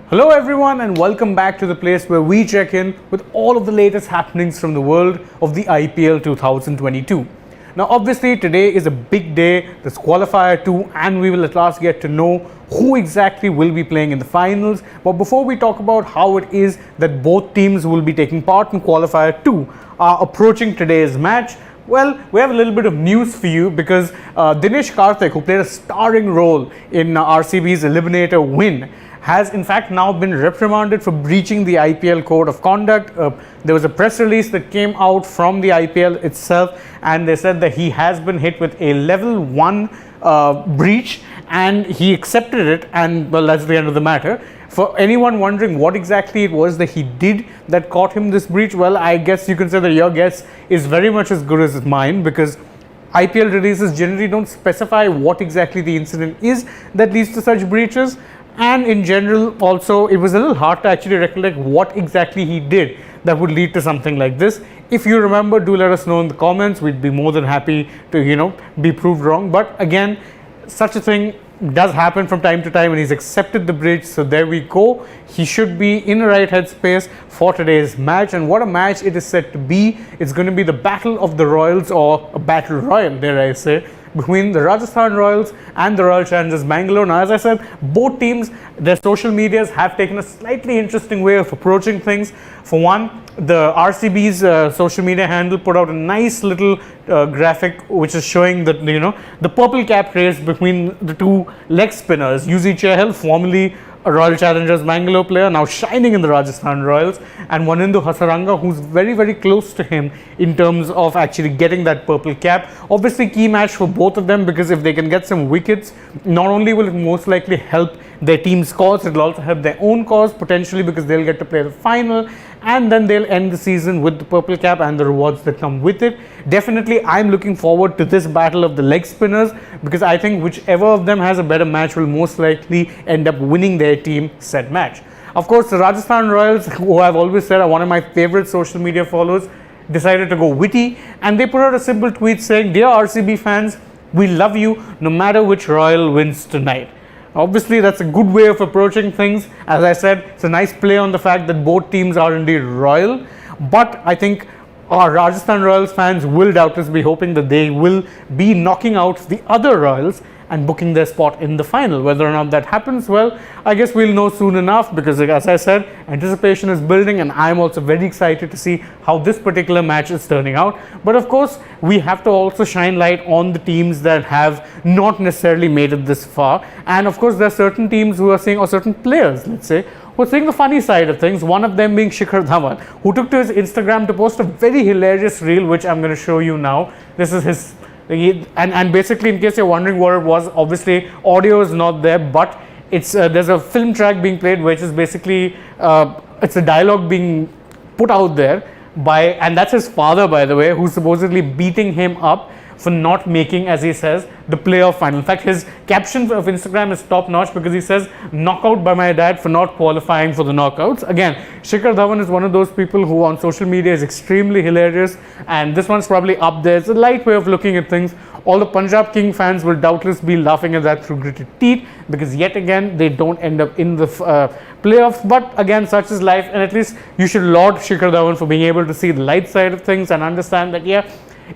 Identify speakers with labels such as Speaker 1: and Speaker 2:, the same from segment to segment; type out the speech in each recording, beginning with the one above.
Speaker 1: Hello everyone and welcome back to the place where we check in with all of the latest happenings from the world of the IPL 2022. Now obviously today is a big day, there's Qualifier 2 and we will at last get to know who exactly will be playing in the finals. But before we talk about how it is that both teams will be taking part in Qualifier 2 are approaching today's match, well, we have a little bit of news for you because Dinesh Karthik, who played a starring role in RCB's eliminator win, has in fact now been reprimanded for breaching the IPL code of conduct. There was a press release that came out from the IPL itself and they said that he has been hit with a level 1 breach and he accepted it, and well, that's the end of the matter. For anyone wondering what exactly it was that he did that caught him this breach, well, I guess you can say that your guess is very much as good as mine, because IPL releases generally don't specify what exactly the incident is that leads to such breaches. And in general also it was a little hard to actually recollect what exactly he did that would lead to something like this. If you remember, do let us know in the comments. We'd be more than happy to be proved wrong. But again, such a thing does happen from time to time and he's accepted the breach, so there we go. He should be in the right headspace for today's match, and what a match it is set to be. It's going to be the battle of the royals, or a battle royal dare I say, between the Rajasthan Royals and the Royal Challengers Bangalore. Now as I said, both teams, their social medias have taken a slightly interesting way of approaching things. For one, the RCB's social media handle put out a nice little graphic which is showing that the purple cap race between the two leg spinners, UZ Chahal, formerly a Royal Challengers Bangalore player, now shining in the Rajasthan Royals, and Wanindu Hasaranga, who's very, very close to him in terms of actually getting that purple cap. Obviously, key match for both of them, because if they can get some wickets, not only will it most likely help their team's cause, it will also help their own cause potentially, because they'll get to play the final and then they'll end the season with the purple cap and the rewards that come with it. Definitely, I'm looking forward to this battle of the leg spinners, because I think whichever of them has a better match will most likely end up winning their team said match. Of course, the Rajasthan Royals, who I've always said are one of my favorite social media followers, decided to go witty and they put out a simple tweet saying, "Dear RCB fans, we love you no matter which Royal wins tonight." Obviously, that's a good way of approaching things. As I said, it's a nice play on the fact that both teams are indeed royal, but I think our Rajasthan Royals fans will doubtless be hoping that they will be knocking out the other Royals and booking their spot in the final. Whether or not that happens, well, I guess we'll know soon enough, because as I said, anticipation is building and I'm also very excited to see how this particular match is turning out. But of course, we have to also shine light on the teams that have not necessarily made it this far. And of course, there are certain teams who are seeing, or certain players, let's say, who are seeing the funny side of things. One of them being Shikhar Dhawan, who took to his Instagram to post a very hilarious reel, which I'm going to show you now. This is his... And basically, in case you're wondering what it was, obviously audio is not there, but it's there's a film track being played, which is basically it's a dialogue being put out there by, and that's his father, by the way, who's supposedly beating him up for not making, as he says, the playoff final. In fact, his caption of Instagram is top notch, because he says, "Knockout by my dad for not qualifying for the knockouts." Again, Shikhar Dhawan is one of those people who on social media is extremely hilarious, and this one's probably up there. It's a light way of looking at things. All the Punjab King fans will doubtless be laughing at that through gritted teeth, because yet again they don't end up in the playoffs. But again, such is life, and at least you should laud Shikhar Dhawan for being able to see the light side of things and understand that, yeah,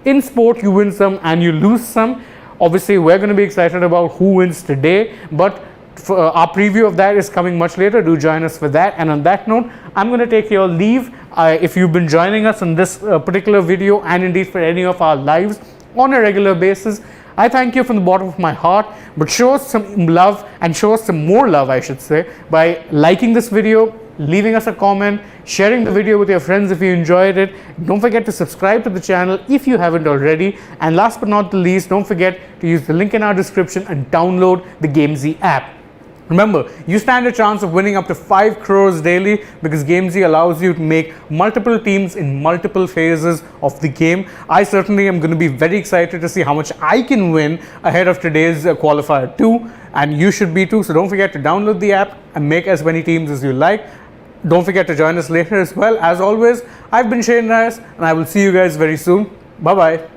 Speaker 1: in sport you win some and you lose some. Obviously, we're going to be excited about who wins today, but our preview of that is coming much later. Do join us for that. And on that note, I'm going to take your leave. If you've been joining us on this particular video, and indeed for any of our lives on a regular basis, I thank you from the bottom of my heart. But show us some love, and show us some more love, I should say, by liking this video, leaving us a comment, sharing the video with your friends if you enjoyed it. Don't forget to subscribe to the channel if you haven't already. And last but not the least, don't forget to use the link in our description and download the Gamezy app. Remember, you stand a chance of winning up to 5 crores daily, because Gamezy allows you to make multiple teams in multiple phases of the game. I certainly am going to be very excited to see how much I can win ahead of today's Qualifier 2, and you should be too. So don't forget to download the app and make as many teams as you like. Don't forget to join us later as well. As always, I've been Shane Reyes, and I will see you guys very soon. Bye-bye.